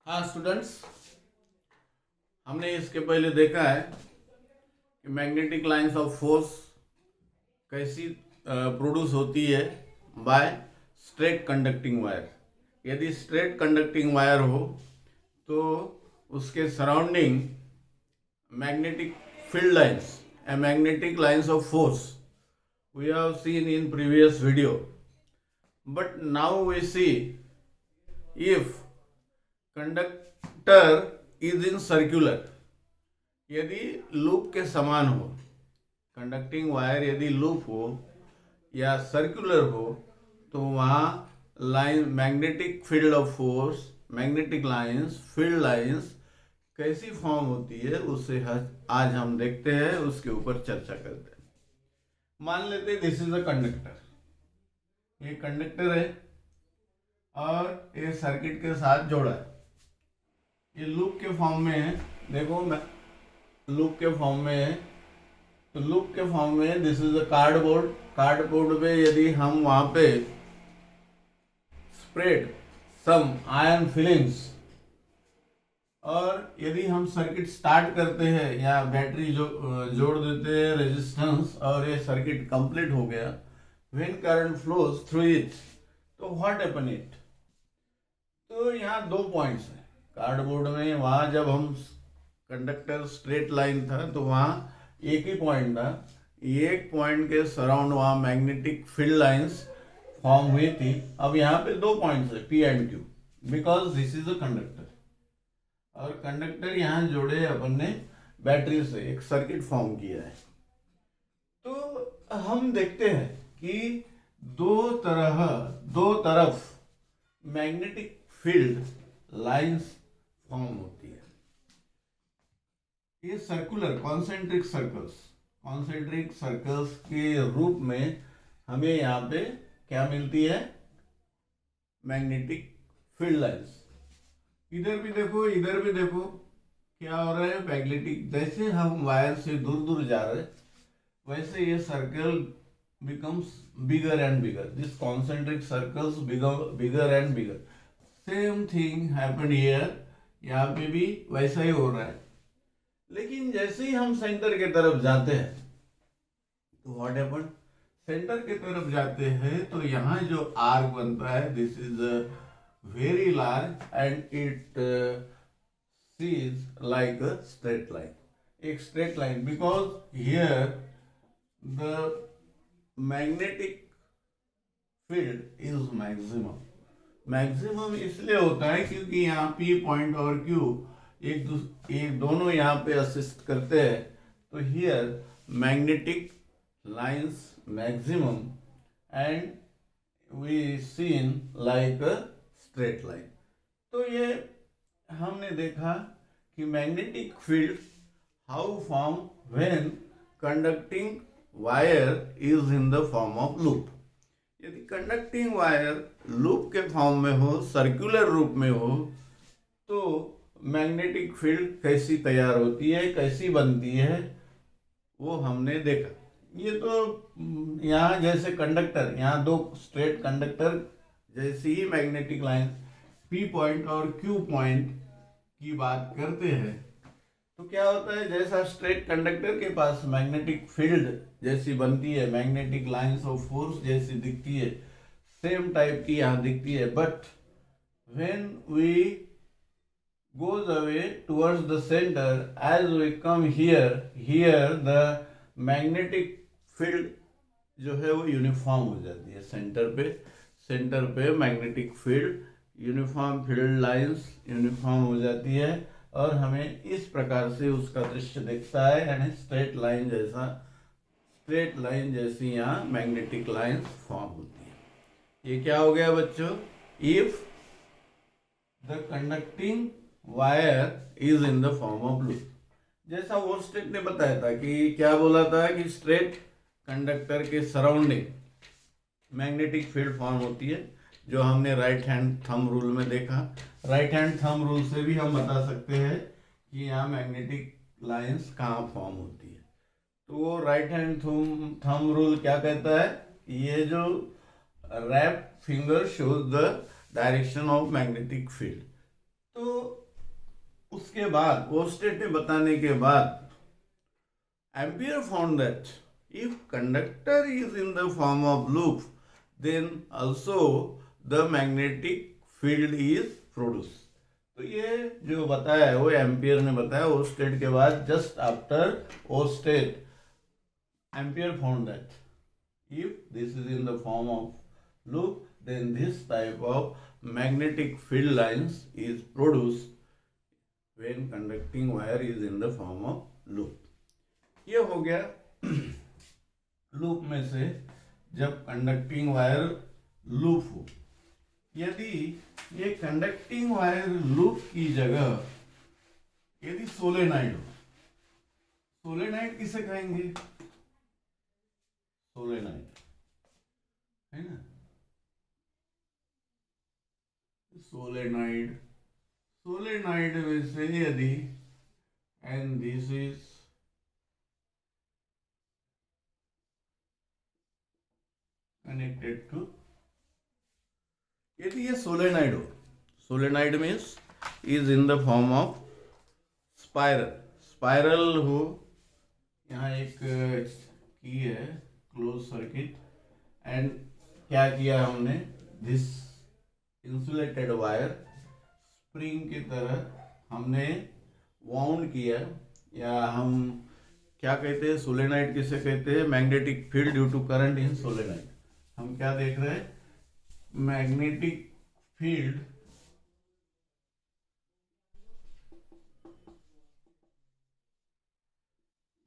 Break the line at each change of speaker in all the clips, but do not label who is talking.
हाँ स्टूडेंट्स, हमने इसके पहले देखा है कि मैग्नेटिक लाइंस ऑफ फोर्स कैसी प्रोड्यूस होती है बाय स्ट्रेट कंडक्टिंग वायर। यदि स्ट्रेट कंडक्टिंग वायर हो तो उसके surrounding magnetic field lines and magnetic lines of force we have seen in previous video, but now we see if conductor is in circular, यदि loop के समान हो, conducting wire यदि loop हो या सर्कुलर हो तो वहाँ line magnetic field of force, magnetic lines, field lines कैसी फॉर्म होती है उससे आज हम देखते हैं, उसके ऊपर चर्चा करते हैं। मान लेते हैं दिस इज अ कंडक्टर, ये कंडक्टर है और ये सर्किट के साथ जोड़ा है। ये लूप के फॉर्म में है, देखो मैं लूप के फॉर्म में है, तो लूप के फॉर्म में this is a cardboard. Cardboard पे यदि हम वहां पे स्प्रेड सम आयरन फिलिंग्स और यदि हम सर्किट स्टार्ट करते हैं या बैटरी जोड़ देते हैं रेजिस्टेंस और ये सर्किट कंप्लीट हो गया, when current flows through it, तो व्हाट हैपन इट। तो यहाँ दो पॉइंट्स हैं कार्डबोर्ड में। वहाँ जब हम कंडक्टर स्ट्रेट लाइन था तो वहाँ एक ही पॉइंट था, एक पॉइंट के सराउंड वहाँ मैग्नेटिक फील्ड लाइंस फॉर्म हुई थी। अब यहाँ पे दो पॉइंट्स है P and Q, because this is a conductor और कंडक्टर यहाँ जोड़े अपन ने बैटरी से, एक सर्किट फॉर्म किया है। तो हम देखते हैं कि दो तरफ मैग्नेटिक फील्ड लाइंस फॉर्म होती है। ये सर्कुलर कॉन्सेंट्रिक सर्कल्स के रूप में हमें यहाँ पे क्या मिलती है, मैग्नेटिक फील्ड लाइंस। इधर भी देखो, इधर भी देखो, क्या हो रहा है, मैग्नेटिक, जैसे हम वायर से दूर दूर जा रहे वैसे ये circle becomes bigger and bigger. This concentric circles become bigger and bigger. Same thing happened here. यहाँ पे भी वैसा ही हो रहा है। लेकिन जैसे ही हम सेंटर के तरफ जाते हैं तो व्हाट हैपन, सेंटर के तरफ जाते हैं तो यहाँ जो आर्क बनता है, this is very large and it sees like a straight line, एक straight line, because here the magnetic field is maximum इसलिए होता है क्योंकि यहाँ P पॉइंट और Q एक दोनों यहाँ पे असिस्ट करते हैं। तो here magnetic lines maximum and we seen like a straight line. तो ये हमने देखा कि magnetic field how form when conducting wire is in the form of loop. यदि कंडक्टिंग वायर लूप के फॉर्म में हो, सर्कुलर रूप में हो, तो मैग्नेटिक फील्ड कैसी तैयार होती है, कैसी बनती है, वो हमने देखा। ये तो यहाँ जैसे कंडक्टर, यहाँ दो स्ट्रेट कंडक्टर जैसे ही मैग्नेटिक लाइन P पॉइंट और Q पॉइंट की बात करते हैं तो क्या होता है, जैसा स्ट्रेट कंडक्टर के पास मैग्नेटिक फील्ड जैसी बनती है, मैग्नेटिक लाइंस ऑफ फोर्स जैसी दिखती है, सेम टाइप की यहाँ दिखती है। But when we goes away towards the centre, as we come here the magnetic field जो है वो यूनिफॉर्म हो जाती है। सेंटर पे magnetic field, uniform field lines uniform हो जाती है और हमें इस प्रकार से उसका दृश्य दिखता है, यानी स्ट्रेट लाइन जैसी यहाँ मैग्नेटिक लाइंस फॉर्म होती है। ये क्या हो गया बच्चों, if the conducting wire is in the form of loop. जैसा वोर्स्टेड ने बताया था कि क्या बोला था कि स्ट्रेट कंडक्टर के सराउंडिंग मैग्नेटिक फील्ड फॉर्म होती है, जो हमने राइट हैंड थंब रूल में देखा। राइट हैंड थंब रूल से भी हम बता सकते हैं कि यहाँ मैग्नेटिक लाइंस कहाँ फॉर्म होती है। तो वो राइट हैंड थंब रूल क्या कहता है, ये जो wrap finger shows the direction of magnetic field. तो उसके बाद ओस्टेट ने बताने के बाद Ampere found that if conductor is in the form of loop, then also the magnetic field is produced. तो ये जो बताया है वो एम्पियर ने बताया ओस्टेट के बाद just after Oersted Ampere found that if this is in the form of loop, then this type of magnetic field lines is produced when conducting wire is in the form of loop. ये हो गया loop में से जब conducting wire loop हो। यदि ये conducting wire loop की जगह यदि सोलेनाइड हो, सोलेनाइड किसे कहेंगे? सोलेनाइड है ना, सोलेनाइड, सोलेनाइड में से यदि and this is connected to, यदि ये सोलेनाइड हो, solenoid means is in the form of spiral, spiral हो, यहाँ एक की है क्लोज सर्किट एंड क्या किया हमने, दिस इंसुलेटेड वायर स्प्रिंग की तरह हमने वाउंड किया, या हम क्या कहते हैं, सोलेनाइड किसे कहते हैं? Magnetic field due to current in solenoid. हम क्या देख रहे हैं? Magnetic field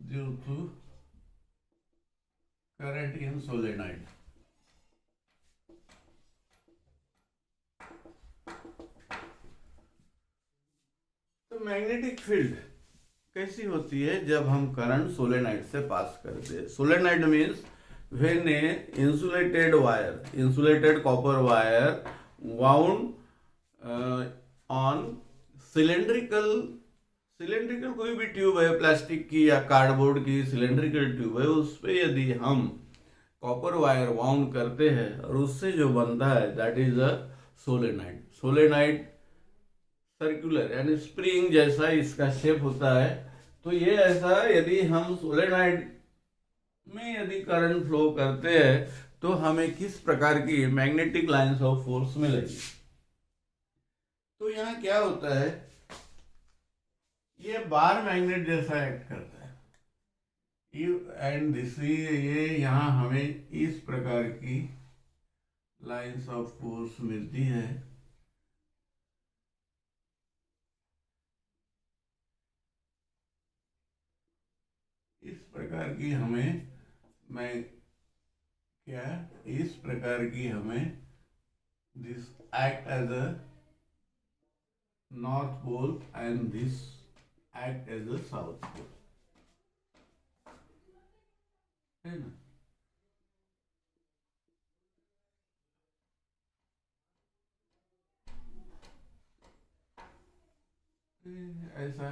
due to current in solenoid. तो मैग्नेटिक फील्ड कैसी होती है? जब हम करंट सोलेनाइड से पास करते हैं। Solenoid means when a insulated wire, insulated copper wire wound on cylindrical कोई भी ट्यूब है, प्लास्टिक की या कार्डबोर्ड की सिलेंड्रिकल ट्यूब है, उस पे यदि हम कॉपर वायर वाउंड करते हैं और उससे जो बनता है that is a solenoid. Solenoid circular यानी स्प्रिंग जैसा इसका शेप होता है। तो ये ऐसा यदि हम सोलेनाइड में यदि करंट फ्लो करते हैं तो हमें किस प्रकार की मैग्नेटिक लाइंस ऑफ फोर्स मिलेगी। तो यहाँ क्या होता है, ये बार मैग्नेट जैसा एक्ट करता है एंड दिस, ये यहाँ हमें इस प्रकार की लाइंस ऑफ फोर्स मिलती है। इस प्रकार की हमें इस प्रकार की हमें this act as a north pole and this act as a south pole, है ना। ऐसा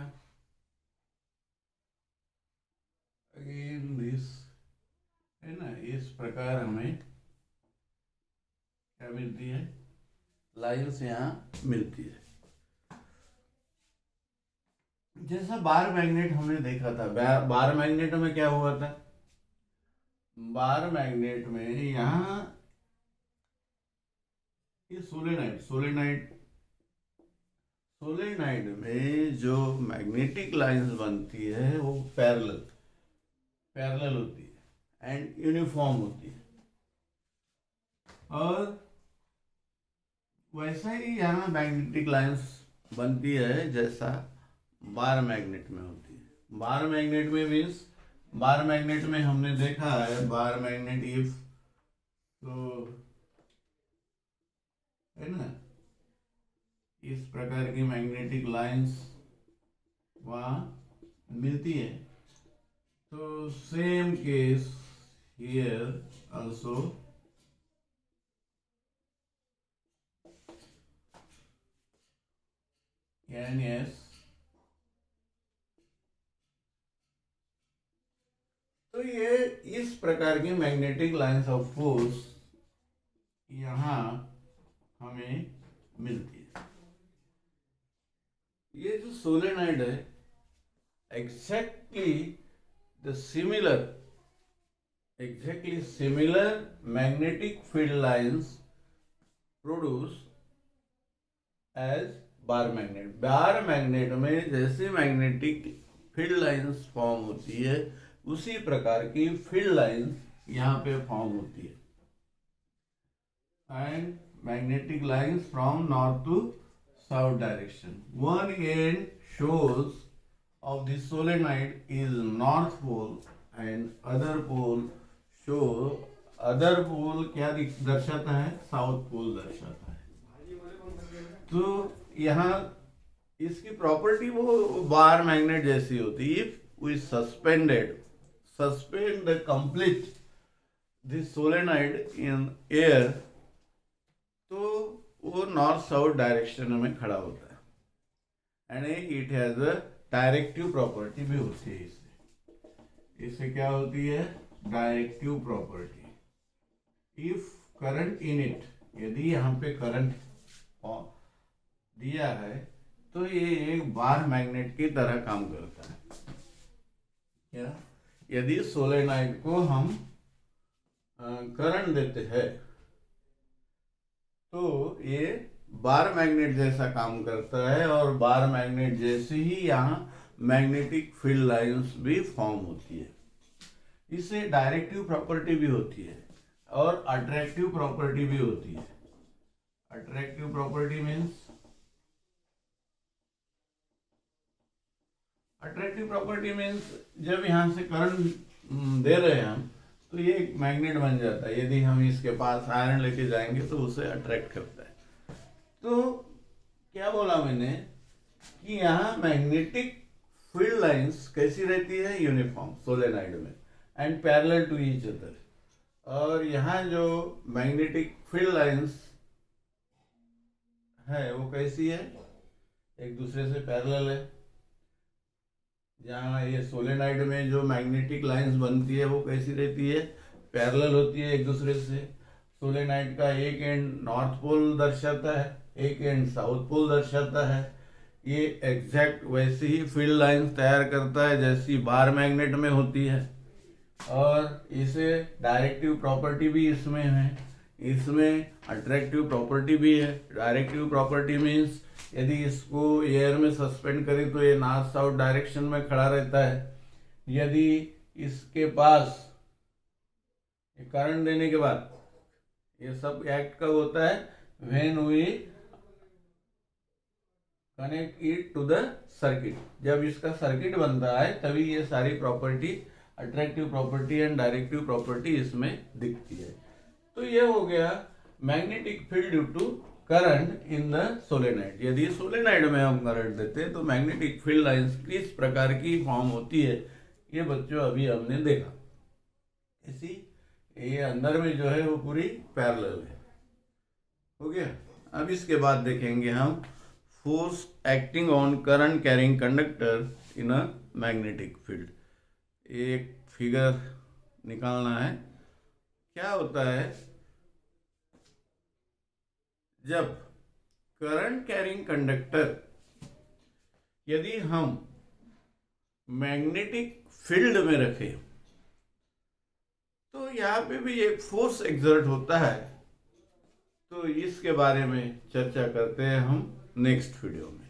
अगेन दिस, है ना। इस प्रकार हमें क्या मिलती है, लाइंस यहाँ मिलती है। जैसा बार मैग्नेट हमने देखा था, बार मैग्नेट में क्या हुआ था, बार मैग्नेट में यहाँ ये सोलेनाइड में जो मैग्नेटिक लाइंस बनती है वो पैरेलल होती है एंड यूनिफॉर्म होती है, और वैसा ही यहाँ मैग्नेटिक लाइंस बनती है जैसा बार मैग्नेट में होती है। बार मैग्नेट में मीन्स, बार मैग्नेट में हमने देखा है, बार मैग्नेट इफ तो, है ना, इस प्रकार की मैग्नेटिक लाइंस वहाँ मिलती है। तो same case here also, yes। तो ये इस प्रकार की मैग्नेटिक लाइंस ऑफ फोर्स यहाँ हमें मिलती है। ये जो सोलेनॉइड है exactly similar magnetic field lines produce as bar magnet में जैसे मैग्नेटिक फील्ड लाइंस फॉर्म होती है उसी प्रकार की फील्ड लाइंस यहाँ पे फॉर्म होती है. And magnetic lines from north to south direction. One end shows of the solenoid is north pole and other pole क्या दर्शाता है, साउथ पोल दर्शाता है. तो यहाँ इसकी प्रॉपर्टी वो बार मैग्नेट जैसी होती है. If we suspend the complete this solenoid in air तो वो नॉर्थ साउथ डायरेक्शन में खड़ा होता है. And it has a directive property भी होती है. इससे क्या होती है, directive property. If current in it, यदि यहाँ पे करंट दिया है तो ये एक बार मैग्नेट की तरह काम करता है. क्या, यदि सोलेनॉइड को हम करंट देते हैं तो ये बार मैग्नेट जैसा काम करता है और बार मैग्नेट जैसे ही यहाँ मैग्नेटिक फील्ड लाइंस भी फॉर्म होती है. इससे डायरेक्टिव प्रॉपर्टी भी होती है और अट्रैक्टिव प्रॉपर्टी भी होती है. अट्रैक्टिव प्रॉपर्टी मीन्स जब यहाँ से करंट दे रहे हैं हम तो ये एक मैग्नेट बन जाता है. यदि हम इसके पास आयरन लेके जाएंगे तो उसे अट्रैक्ट करता है. तो क्या बोला मैंने कि यहाँ मैग्नेटिक फील्ड लाइंस कैसी रहती है, यूनिफॉर्म सोलेनॉइड में and parallel to each other. और यहाँ जो मैग्नेटिक फील्ड लाइंस है वो कैसी है, एक दूसरे से पैरेलल है. जहाँ ये सोलेनॉइड में जो मैग्नेटिक लाइंस बनती है वो कैसी रहती है, पैरेलल होती है एक दूसरे से. सोलेनॉइड का एक एंड नॉर्थ पोल दर्शाता है, एक एंड साउथ पोल दर्शाता है. ये एग्जैक्ट वैसे ही फील्ड लाइंस तैयार करता है जैसी बार मैग्नेट में होती है. और इसे डायरेक्टिव प्रॉपर्टी भी इसमें है, इसमें अट्रैक्टिव प्रॉपर्टी भी है. डायरेक्टिव प्रॉपर्टी मीन्स यदि इसको एयर में सस्पेंड करें तो ये नॉर्थ साउथ डायरेक्शन में खड़ा रहता है. यदि इसके पास करंट देने के बाद ये सब एक्ट कब होता है, when we connect it to the circuit. जब इसका सर्किट बनता है तभी ये सारी property, attractive property and directive property इसमें दिखती है. तो ये हो गया magnetic field due to current in the solenoid. यदि सोलेनॉइड में हम करंट देते हैं तो मैग्नेटिक फील्ड लाइंस किस प्रकार की फॉर्म होती है ये बच्चों अभी हमने देखा. इसी ये अंदर में जो है वो पूरी पैरेलल है. हो गया. अब इसके बाद देखेंगे हम force acting on current carrying conductor in a magnetic field. एक फिगर निकालना है. क्या होता है जब करंट कैरिंग कंडक्टर यदि हम मैग्नेटिक फील्ड में रखें तो यहाँ पे भी एक फोर्स एक्सर्ट होता है. तो इसके बारे में चर्चा करते हैं हम नेक्स्ट वीडियो में.